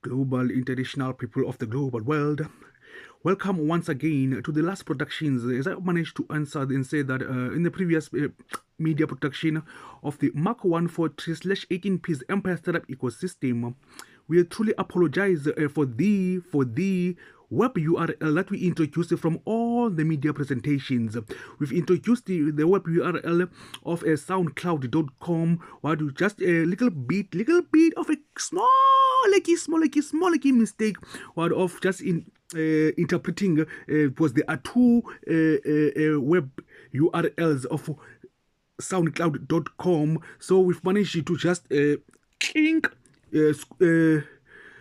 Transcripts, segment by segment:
Global international people of the global world. Welcome once again to the last productions. As I managed to answer and say that in the previous media production of the Mak143/18 piece Empire Startup Ecosystem, we truly apologize for the web URL that we introduced from all the media presentations. We've introduced the web URL of soundcloud.com, what just a little bit of a small mistake, what of just interpreting was there are two web URLs of soundcloud.com. So we've managed to just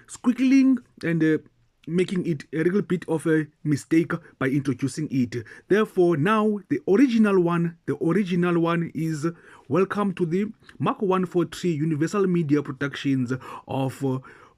squiggling and making it a little bit of a mistake by introducing it. Therefore, now the original one is welcome to the Mak143 Universal Media Productions of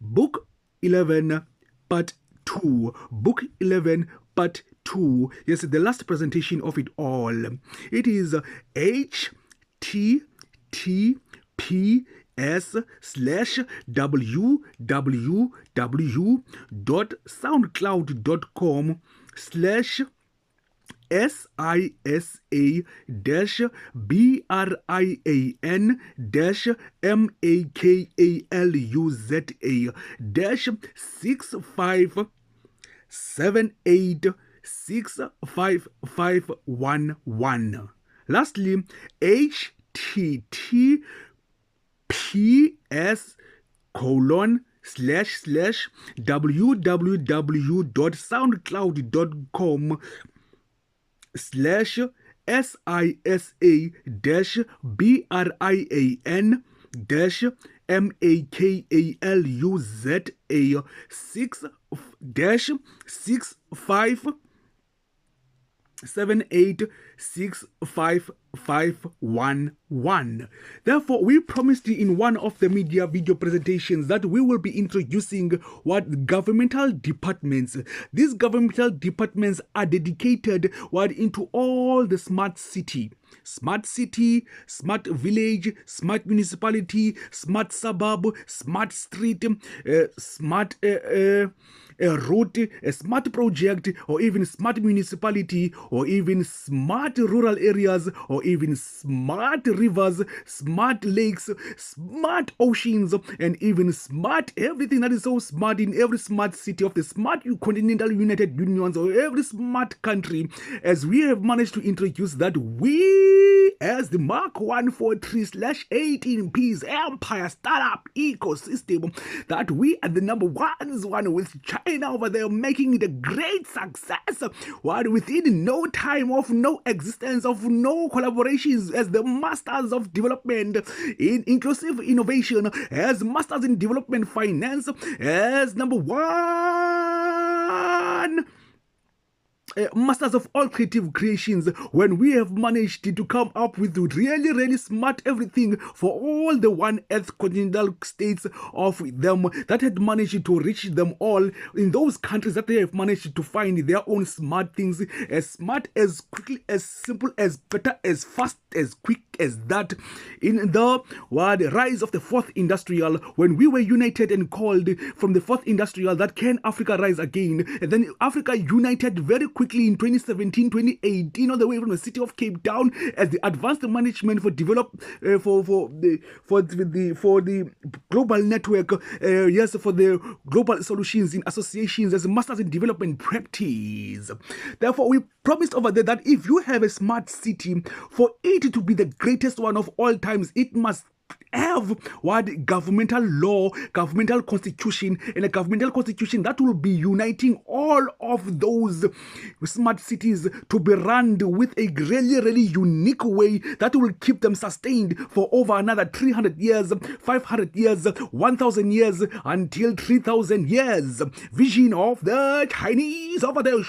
Book 11 Part 2. Book 11 Part 2. Yes, the last presentation of it all. It is https://www.soundcloud.com/SISA-BRIAN-MAKALUZA-655780655111. Lastly, https://www.soundcloud.com/SISA-BRIAN-6 Therefore, we promised in one of the media video presentations that we will be introducing what governmental departments. These governmental departments are dedicated into all the smart city, smart village, smart municipality, smart suburb, smart street, smart route, a smart project, or even smart municipality, or even smart rural areas, or even smart rivers, smart lakes, smart oceans, and even smart everything that is so smart in every smart city of the smart continental United Unions, or every smart country, as we have managed to introduce that we, as the Mak143/18 piece Empire Startup Ecosystem, that we are the number one with China over there, making it a great success. What within no time of no existence of no collaborations, as the masters of development in inclusive innovation, as masters in development finance, as number one masters of all creative creations, when we have managed to come up with really smart everything for all the one earth continental states of them that had managed to reach them all in those countries that they have managed to find their own smart things, as smart, as quickly, as simple, as better, as fast, as quick as that. In the rise of the fourth industrial, when we were united and called from the fourth industrial that can Africa rise again, and then Africa united very quickly in 2017, 2018, all the way from the city of Cape Town as the advanced management for the global network, yes, for the global solutions in associations as masters in development practice. Therefore, we promised over there that if you have a smart city, for it to be the greatest one of all times, it must have governmental law, governmental constitution, and a governmental constitution that will be uniting all of those smart cities to be run with a really unique way that will keep them sustained for over another 300 years, 500 years, 1,000 years, until 3,000 years. Vision of the Chinese over there,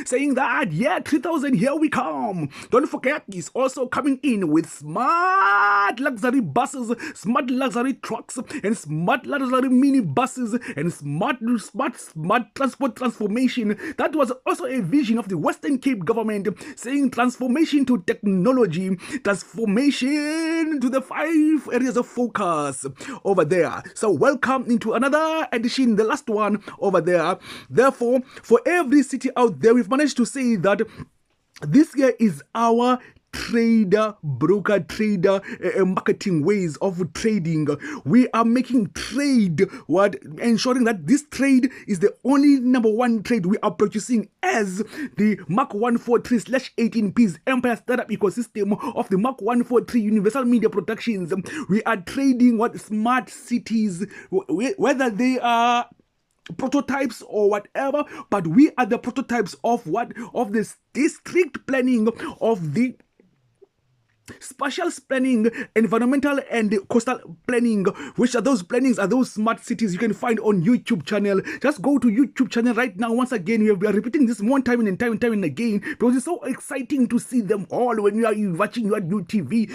saying that, yeah, 3,000, here we come. Don't forget, he's also coming in with smart smart luxury buses, smart luxury trucks, and smart luxury mini buses, and smart transport transformation. That was also a vision of the Western Cape government, saying transformation to technology, transformation to the 5 areas of focus over there. So welcome into another edition, the last one over there. Therefore, for every city out there, we've managed to say that this year is our broker trader marketing ways of trading. We are making trade, ensuring that this trade is the only #1 trade we are producing as the Mak143/18Ps Empire Startup ecosystem of the Mak143 Universal Media Productions. We are trading smart cities, whether they are prototypes or whatever, but we are the prototypes of the district planning, of the spatial planning, environmental and coastal planning, which are those plannings, are those smart cities you can find on YouTube channel. Just go to YouTube channel right now. Once again, we are repeating this one time and time and again, because it's so exciting to see them all when you are watching your new TV,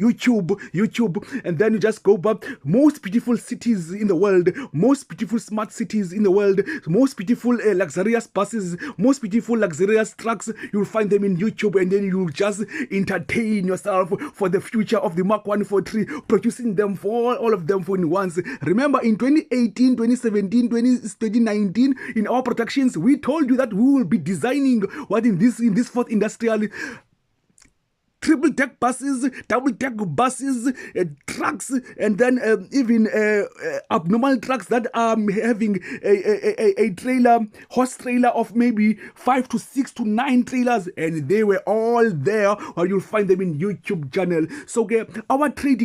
YouTube, and then you just go back. Most beautiful cities in the world, most beautiful smart cities in the world, most beautiful luxurious buses, most beautiful luxurious trucks, you'll find them in YouTube, and then you'll just entertain yourself for the future of the Mak143, producing them for all of them for once. Remember, in 2018, 2017, 2019, in our productions, we told you that we will be designing in this fourth industrial triple-deck buses, double-deck buses, trucks, and then even abnormal trucks that are having a trailer, horse trailer of maybe 5 to 6 to 9 trailers, and they were all there, or you'll find them in YouTube channel. So our trade,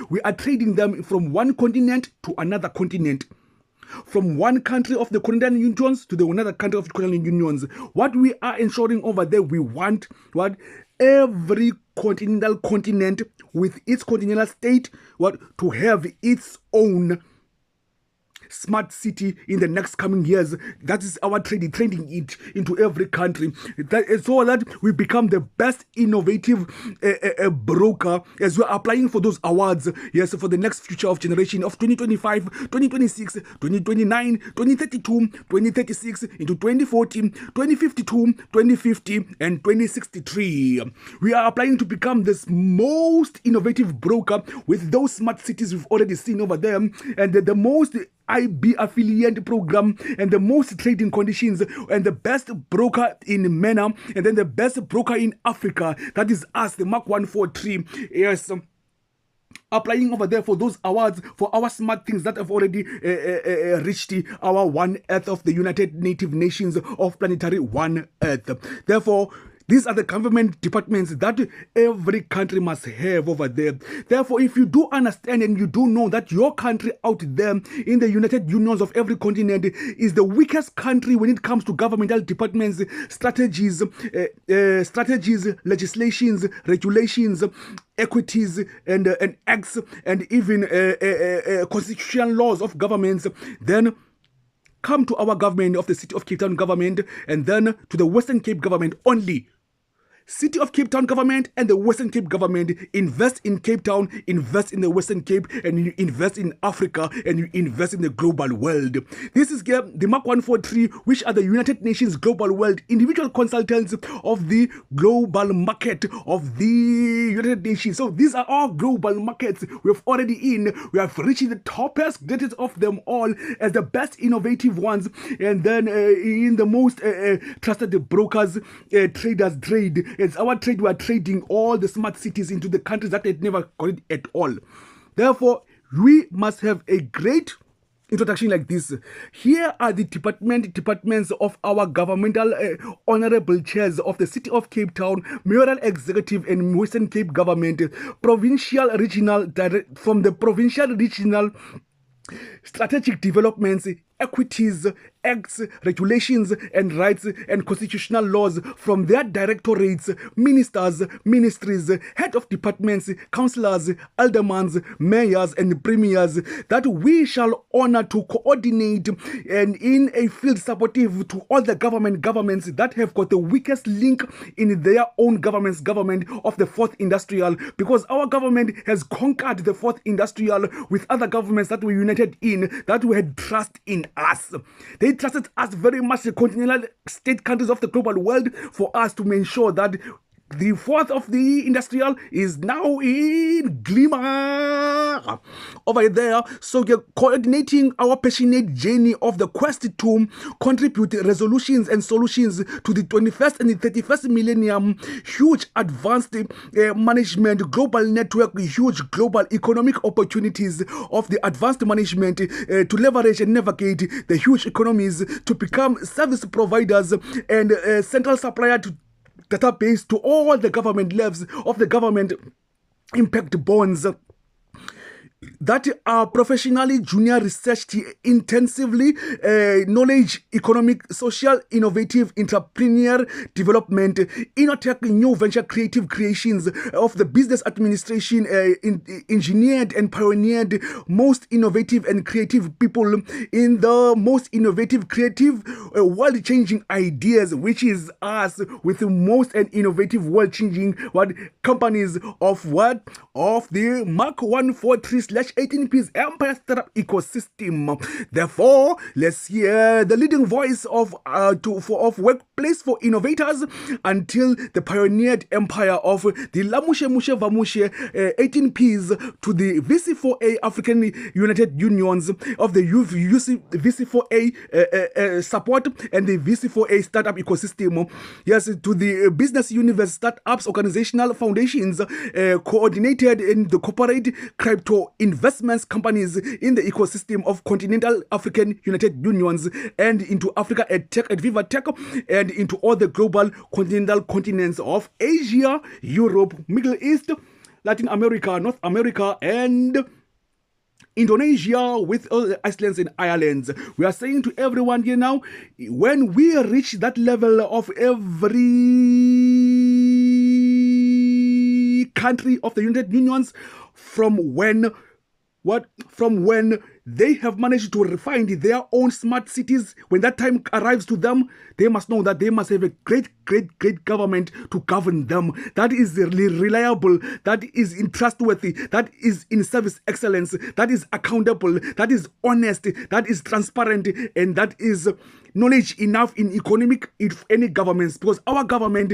we are trading them from one continent to another continent, from one country of the continental unions to another country of the continental unions. What we are ensuring over there, we want every continent with its continental state to have its own smart city in the next coming years. That is our trading it into every country, so that we become the best innovative broker as we are applying for those awards, yes, for the next future of generation of 2025, 2026, 2029, 2032, 2036, into 2040, 2052, 2050, and 2063. We are applying to become this most innovative broker with those smart cities we've already seen over there, and the most IB affiliate program, and the most trading conditions, and the best broker in MENA, and then the best broker in Africa. That is us, the Mak143. Yes, applying over there for those awards for our smart things that have already reached our 1 Earth of the United Native Nations of planetary 1 Earth. Therefore, these are the government departments that every country must have over there. Therefore, if you do understand and you do know that your country out there in the United Unions of every continent is the weakest country when it comes to governmental departments, strategies, legislations, regulations, equities, and acts, and even constitutional laws of governments, then come to our government of the City of Cape Town government, and then to the Western Cape government only. City of Cape Town government and the Western Cape government invest in Cape Town, invest in the Western Cape, and you invest in Africa, and you invest in the global world. This is the Mak143, which are the United Nations global world individual consultants of the global market of the United Nations. So these are our global markets we have already in. We have reached the toppest, greatest of them all as the best innovative ones, and then in the most trusted brokers, traders trade. It's our trade. We are trading all the smart cities into the countries that had never got it at all. Therefore, we must have a great introduction like this. Here are the departments of our governmental honorable chairs of the City of Cape Town, mayoral executive and Western Cape government, provincial regional, from the provincial regional strategic developments, equities, acts, regulations, and rights and constitutional laws from their directorates, ministers, ministries, head of departments, councillors, aldermans, mayors, and premiers, that we shall honor to coordinate and in a field supportive to all the governments that have got the weakest link in their own government of the fourth industrial, because our government has conquered the fourth industrial with other governments that were united in, that we had trust in us. They trusted us very much, the continental state countries of the global world, for us to ensure that the fourth of the industrial is now in glimmer over there. So we're coordinating our passionate journey of the quest to contribute resolutions and solutions to the 21st and the 31st millennium. Huge advanced management, global network, huge global economic opportunities of the advanced management to leverage and navigate the huge economies, to become service providers and central supplier to database to all the government levels of the government impact bonds that are professionally junior researched intensively, knowledge, economic, social, innovative, entrepreneur development, innovative, new venture creative creations of the business administration, engineered and pioneered most innovative and creative people in the most innovative, creative, world-changing ideas, which is us, with the most and innovative world-changing companies of the Mak143/18P's Empire Startup ecosystem. Therefore, let's hear the leading voice of workplace for innovators until the pioneered empire of the Lamushe Mushe Vamushe 18Ps to the VC4A African United Unions of the VC4A support and the VC4A startup ecosystem. Yes, to the business universe startups organizational foundations coordinated in the corporate crypto investments companies in the ecosystem of continental African United Unions, and into Africa at Tech at Viva Tech, and into all the global continental continents of Asia, Europe, Middle East, Latin America, North America, and Indonesia, with all the Icelands and Irelands. We are saying to everyone here now, when we reach that level of every country of the United Unions, from when they have managed to refine their own smart cities, when that time arrives to them, they must know that they must have a great government to govern them, that is reliable, that is trustworthy, that is in service excellence, that is accountable, that is honest, that is transparent, and that is knowledge enough in economic, if any governments, because our government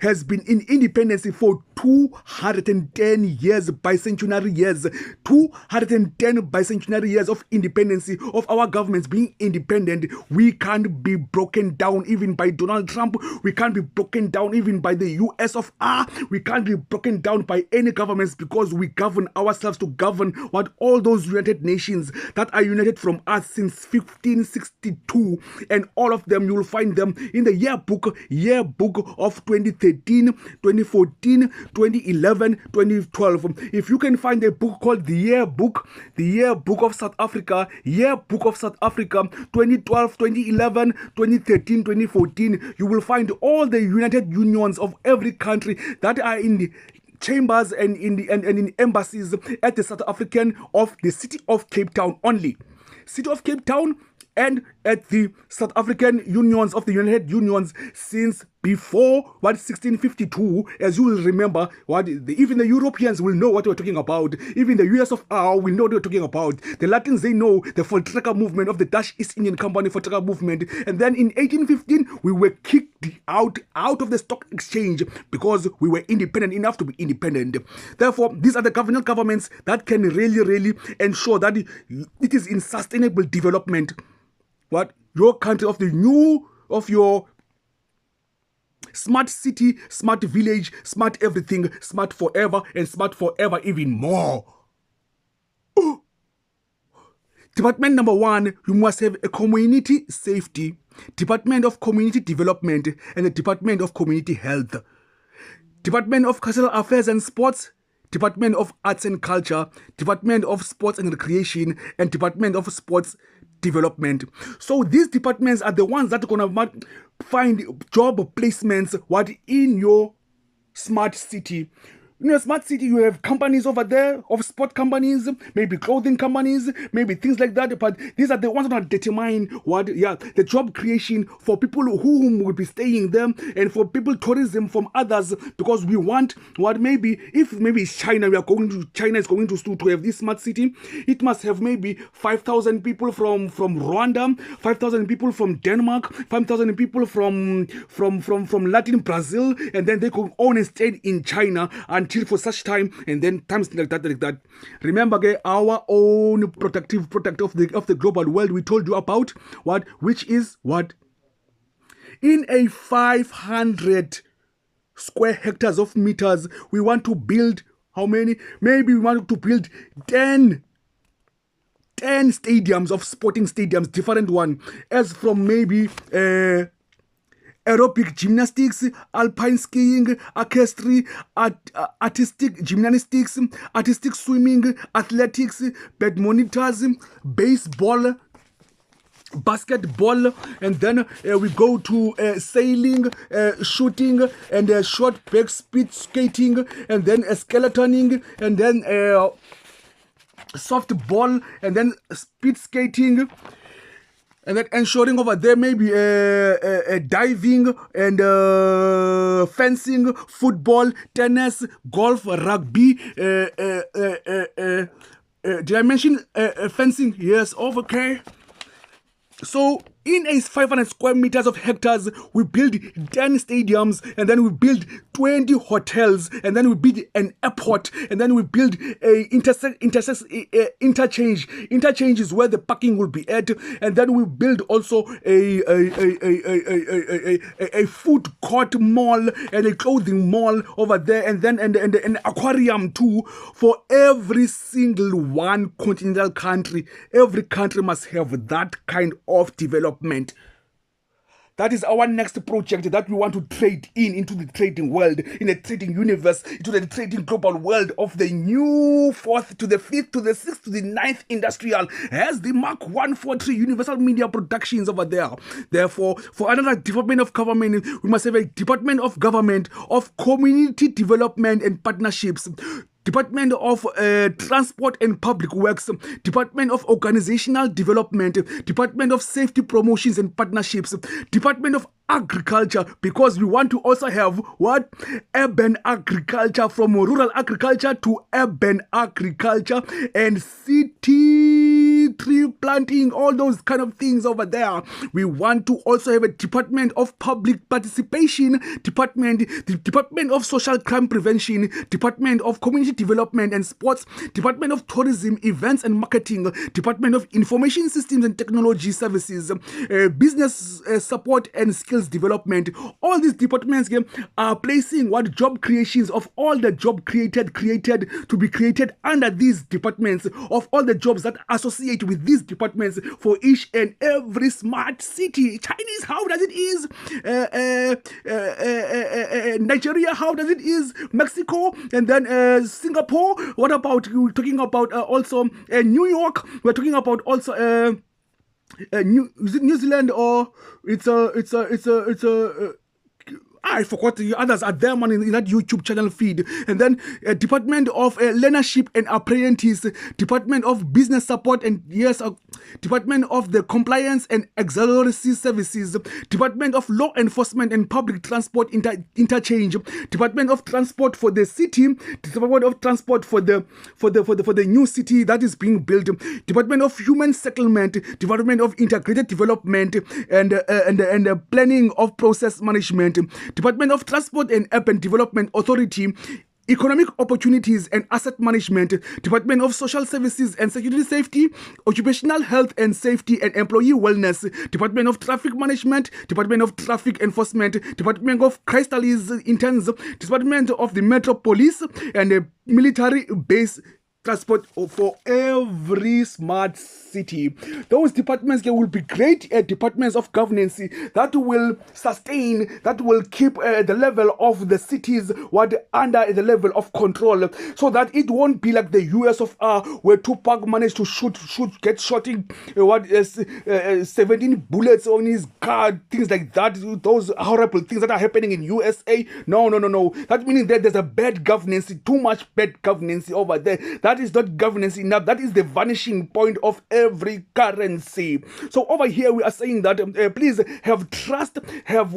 has been in independence for 210 years, bicentenary years, 210 bicentenary years of independence of our governments being independent. We can't be broken down even by Donald Trump. We can't be broken down even by the US of R. We can't be broken down by any governments, because we govern ourselves to govern all those United Nations that are united from us since 1562. And all of them, you will find them in the yearbook of 2013, 2014, 2011, 2012. If you can find a book called the yearbook of South Africa, 2012, 2011, 2013, 2014, you will find all the United Unions of every country that are in the chambers and in embassies at the South African of the city of Cape Town only. City of Cape Town, and at the South African Unions of the United Unions since before 1652, as you will remember, even the Europeans will know what we're talking about. Even the US of R will know what we're talking about. The Latins, they know the Voltrekker movement of the Dutch East Indian Company Voltrekker movement. And then in 1815, we were kicked out of the stock exchange because we were independent enough to be independent. Therefore, these are the governments that can really ensure that it is in sustainable development. Your country of your smart city, smart village, smart everything, smart forever, and smart forever even more. Department number 1, you must have a community safety, Department of Community Development, and the Department of Community Health. Department of Cultural Affairs and Sports, Department of Arts and Culture, Department of Sports and Recreation, and Department of Sports Development. So these departments are the ones that are going to find job placements in your smart city. In a smart city, you have companies over there, of sport companies, maybe clothing companies, maybe things like that. But these are the ones that determine the job creation for people who will be staying there, and for people tourism from others, because we want if it's China, China is going to have this smart city. It must have maybe 5,000 people from Rwanda, 5,000 people from Denmark, 5,000 people from Latin Brazil, and then they can own a state in China until for such time, and then times like that. Remember, our own protective product of the global world we told you about, which is in a 500 square hectares of meters, we want to build how many? Maybe we want to build 10 stadiums of sporting stadiums, different one, as from maybe aerobic gymnastics, alpine skiing, artistry, artistic gymnastics, artistic swimming, athletics, badminton, baseball, basketball, and then we go to sailing, shooting, and short back speed skating, and then skeletoning, and then softball, and then speed skating. And then ensuring over there maybe diving and fencing, football, tennis, golf, rugby. Did I mention fencing? Yes, okay. So in a 500 square meters of hectares, we build 10 stadiums, and then we build 20 hotels, and then we build an airport, and then we build a interchange. Interchange is where the parking will be at, and then we build also a food court mall and a clothing mall over there, and then and an aquarium too for every single one continental country. Every country must have that kind of development. That is our next project that we want to trade into the trading world, in the trading universe, into the trading global world of the new 4th to the 5th to the 6th to the 9th industrial, as the Mak143 Universal Media Productions over there. Therefore, for another department of government, we must have a Department of Government of Community Development and Partnerships, Department of Transport and Public Works, Department of Organizational Development, Department of Safety Promotions and Partnerships, Department of Agriculture, because we want to also have urban agriculture, from rural agriculture to urban agriculture, and city tree planting, all those kind of things over there. We want to also have a Department of Public Participation, the Department of Social Crime Prevention, Department of Community Development and Sports, Department of Tourism, Events and Marketing, Department of Information Systems and Technology Services, Business Support and Skills Development. All these departments are placing job creations of all the job created to be created under these departments, of all the jobs that associate with these departments for each and every smart city. Chinese, how does it is? Nigeria, how does it is? Mexico, and then Singapore. What about you? Talking about also New York. We're talking about also is it New Zealand, or it's a I forgot the others are there, man, in that YouTube channel feed. And then Department of Learnership and Apprentice, Department of Business Support and Department of the Compliance and Auxiliary Services, Department of Law Enforcement and Public Transport Interchange, Department of Transport for the city, Department of Transport for the new city that is being built, Department of Human Settlement, Department of Integrated Development and Planning of Process Management, Department of Transport and Urban Development Authority, Economic Opportunities and Asset Management, Department of Social Services and Security Safety, Occupational Health and Safety and Employee Wellness, Department of Traffic Management, Department of Traffic Enforcement, Department of Crystallis Interns, Department of the Metro Police and Military Base transport for every smart city. Those departments will be great departments of governance that will sustain, that will keep the level of the cities under the level of control, so that it won't be like the US of R, where Tupac managed to get shooting 17 bullets on his car, things like that. Those horrible things that are happening in USA. No. That means that there's a bad governance, too much bad governance over there. That is not governance enough. That is the vanishing point of every currency. So over here we are saying that please have trust, have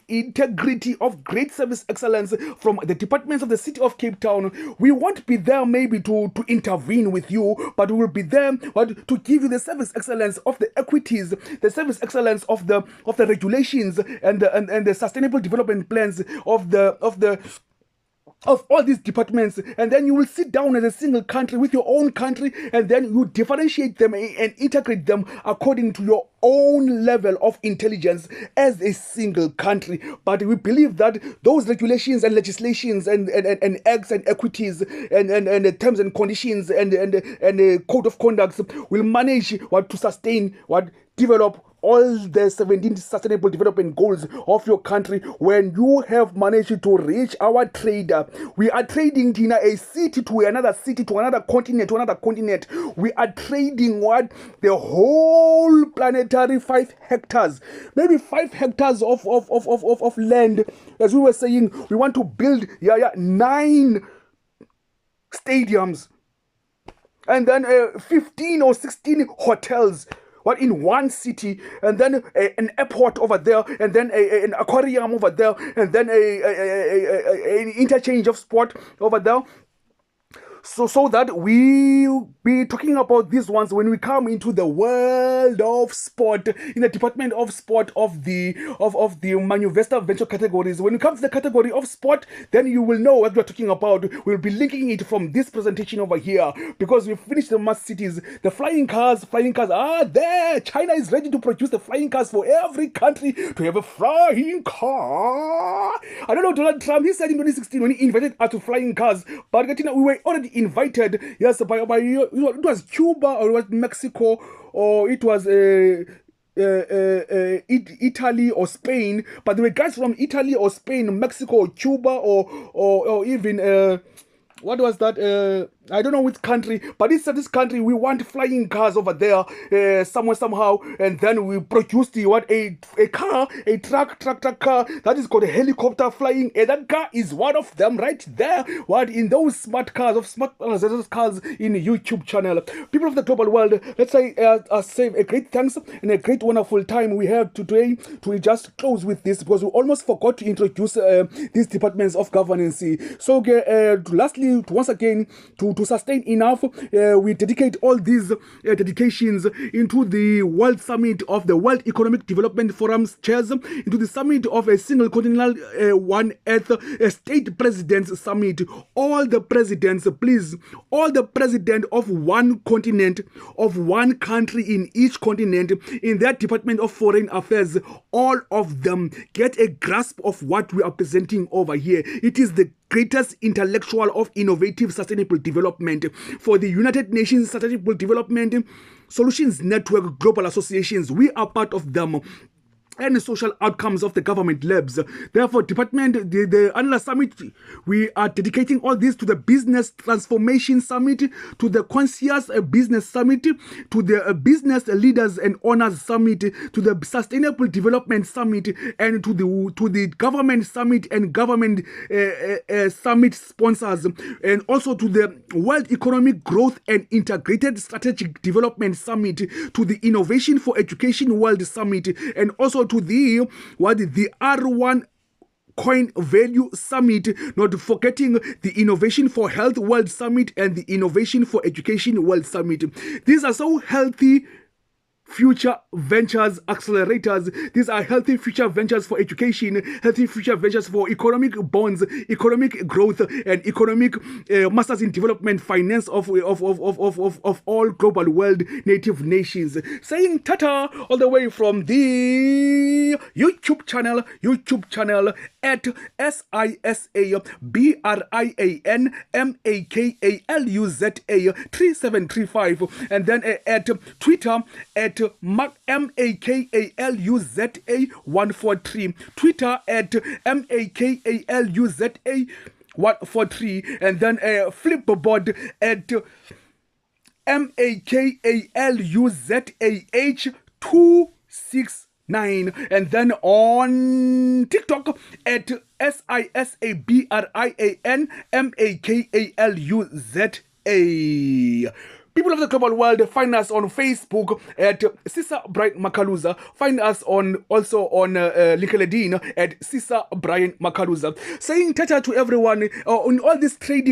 integrity of great service excellence from the departments of the city of Cape Town. We won't be there maybe to intervene with you, but we will be there to give you the service excellence of the equities, the service excellence of the regulations and the sustainable development plans of all these departments. And then you will sit down as a single country with your own country, and then you differentiate them and integrate them according to your own level of intelligence as a single country. But we believe that those regulations and legislations and acts and equities and terms and conditions and code of conduct will manage to sustain, develop all the 17 sustainable development goals of your country. When you have managed to reach our trade, we are trading in a city to another city, to another continent, we are trading the whole planetary 5 hectares, maybe 5 hectares of land. As we were saying, we want to build 9 stadiums, and then 15 or 16 hotels in one city, and then an airport over there, and then an aquarium over there, and then an interchange of sport over there. So that we'll be talking about these ones when we come into the world of sport, in the department of sport of the Manuvesta venture categories. When it comes to the category of sport, then you will know what we're talking about. We'll be linking it from this presentation over here, because we've finished the mass cities. The flying cars are there. China is ready to produce the flying cars for every country to have a flying car. I don't know, Donald Trump, he said in 2016 when he invited us to flying cars, but we were already invited, yes, by it was Cuba, or it was Mexico, or it was Italy or Spain. But there were guys from Italy or Spain, Mexico or Cuba, or even what was that? I don't know which country, but it's this country. We want flying cars over there, somehow, and then we produced a car, a truck car that is called a helicopter flying, and that car is one of them right there. In those smart cars in the YouTube channel. People of the global world, let's say a great thanks and a great wonderful time we have today to just close with this, because we almost forgot to introduce these departments of governance. So lastly, once again, to sustain enough, we dedicate all these dedications into the World Summit of the World Economic Development Forum's chairs, into the summit of a single continental One Earth State Presidents Summit. All the presidents, please, all the president of one continent, of one country in each continent, in their Department of Foreign Affairs, all of them get a grasp of what we are presenting over here. It is the greatest intellectual of innovative sustainable development for the United Nations Sustainable Development Solutions Network Global Associations. We are part of them. And the social outcomes of the government labs. Therefore, department, the annual summit, we are dedicating all this to the Business Transformation Summit, to the Conscious Business Summit, to the Business Leaders and Owners Summit, to the Sustainable Development Summit, and to the Government Summit and Government Summit sponsors, and also to the World Economic Growth and Integrated Strategic Development Summit, to the Innovation for Education World Summit, and also to the R1 Coin Value Summit, not forgetting the Innovation for Health World Summit and the Innovation for Education World Summit. These are so healthy Future Ventures Accelerators. These are healthy future ventures for education, healthy future ventures for economic bonds, economic growth, and economic masters in development finance of all global world native nations. Saying tata all the way from the YouTube channel at SISABRIANMAKALUZA 3735, and then at Twitter at Mak143, Twitter at MAKALUZA143, and then Flipboard at MAKALUZAH269, and then on TikTok at SISABRIANMAKALUZA. People of the global world, find us on Facebook at Sisa Brian Makaluza. Find us also on LinkedIn at Sisa Brian Makaluza. Saying tata to everyone on all this trade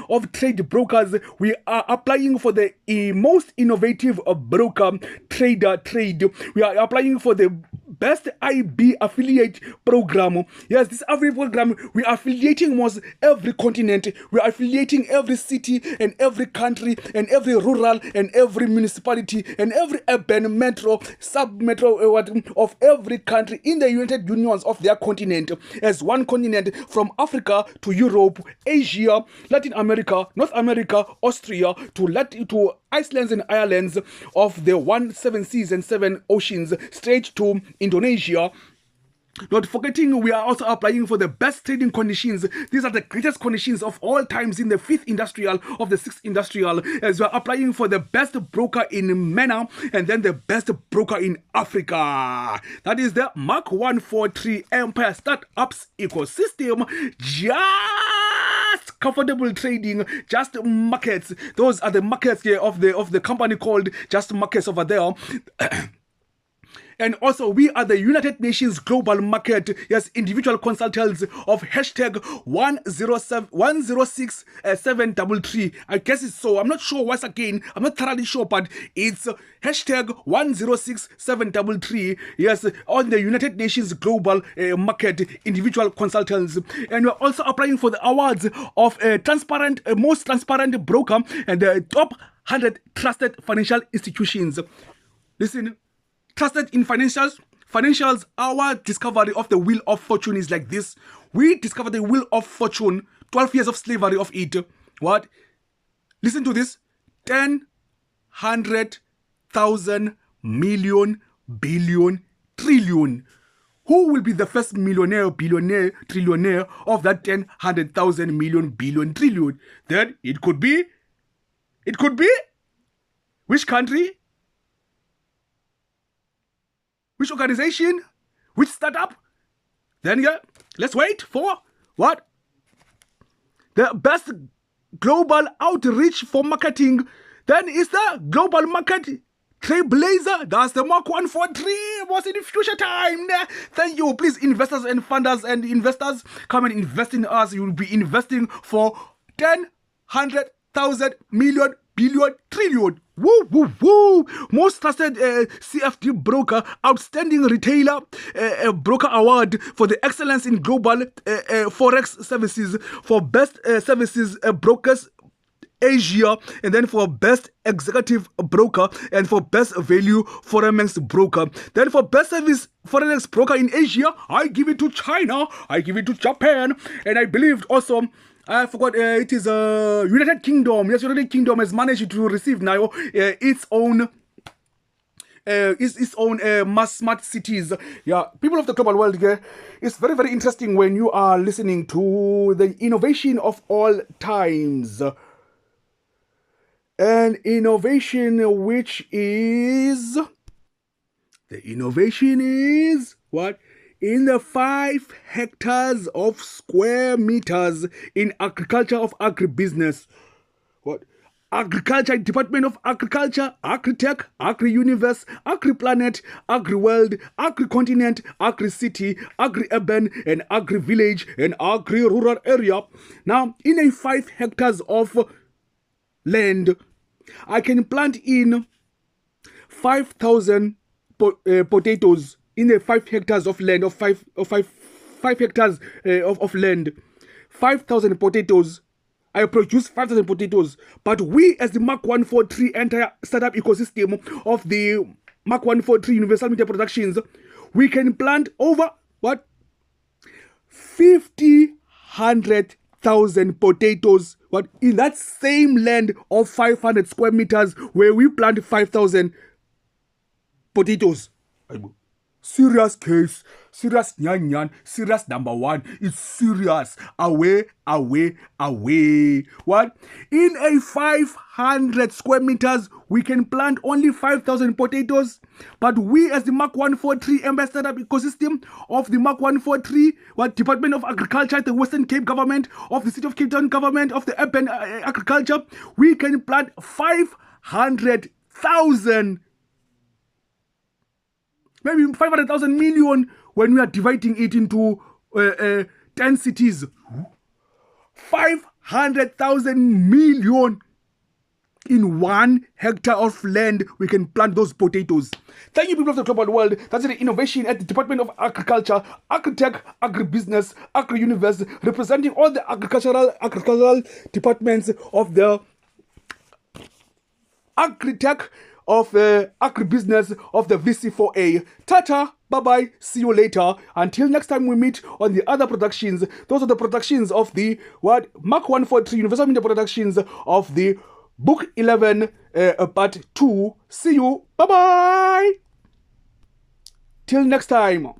of trade brokers. We are applying for the most innovative broker trader trade. We are applying for the best IB affiliate program. Yes, this affiliate program, we are affiliating almost every continent. We are affiliating every city and every country and every rural and every municipality and every urban metro, sub-metro of every country in the United Unions of their continent as one continent, from Africa to Europe, Asia, Latin America, North America, Austria to Iceland and Ireland of the 7 seas and 7 oceans, straight to Indonesia. Not forgetting, we are also applying for the best trading conditions. These are the greatest conditions of all times in the 5th industrial of the 6th industrial, as we are applying for the best broker in MENA and then the best broker in Africa. That is the Mak143 Empire Startups ecosystem. Just comfortable trading, just markets. Those are the markets here of the company called Just Markets over there. And also, we are the United Nations Global Market, yes, individual consultants of hashtag 106733. I guess it's so. I'm not sure once again. I'm not thoroughly sure, but it's hashtag 106733. Yes, on the United Nations Global Market, individual consultants. And we're also applying for the awards of most transparent broker and the top 100 trusted financial institutions. Listen. Trusted in financials, our discovery of the wheel of fortune is like this. We discovered the wheel of fortune, 12 years of slavery of it. What? Listen to this. 10, 100, 1,000, million, billion, trillion. Who will be the first millionaire, billionaire, trillionaire of that 10, 100,000, million, billion, trillion? Then it could be which country? Which organization? Which startup? Then let's wait for what? The best global outreach for marketing. Then is the global market trailblazer. That's the Mak143. Was in the future time. Thank you. Please, investors and funders and investors, come and invest in us. You will be investing for 10, 100,000, million, billion, trillion. Woo, woo, woo. Most trusted CFD broker, outstanding retailer broker award for the excellence in global forex services, for best services brokers Asia, and then for best executive broker and for best value forex broker. Then for best service forex broker in Asia, I give it to China, I give it to Japan, and I believe also I forgot, it is United Kingdom. Yes, United Kingdom has managed to receive now its own mass smart cities. Yeah, people of the global world, it's very, very interesting when you are listening to the innovation of all times. An innovation which is... The innovation is what? In the 5 hectares of square meters in agriculture of agribusiness. What? Agriculture, Department of Agriculture, Agritech, Agri-Universe, Agri-Planet, Agri-World, Agri-Continent, Agri-City, Agri-Urban, and Agri-Village, and Agri-Rural area. Now, in a 5 hectares of land, I can plant in 5,000 potatoes in a 5 hectares of land, of 5 hectares of land. 5,000 potatoes. I produce 5,000 potatoes. But we, as the Mak143 entire startup ecosystem of the Mak143 Universal Media Productions, we can plant over what? 100,000 potatoes, what, in that same land of 500 square meters where we plant 5,000 potatoes. Serious case, serious nyan, serious number one. It's serious. Away. What? In a 500 square meters, we can plant only 5,000 potatoes. But we, as the Mak143 ambassador ecosystem of the Mak143, what, Department of Agriculture, the Western Cape government, of the City of Cape Town government, of the urban agriculture, we can plant 500,000, maybe 500,000 million when we are dividing it into 10 cities. 500,000 million in 1 hectare of land, we can plant those potatoes. Thank you, people of the global world. That's the innovation at the Department of Agriculture, Agritech, Agribusiness, Agri-Universe, representing all the agricultural departments of the Agritech, of agribusiness of the VC4A. Tata, bye-bye, see you later. Until next time we meet on the other productions. Those are the productions of the Mak143 Universal Media Productions of the Book11 Part 2. See you, bye-bye. Till next time.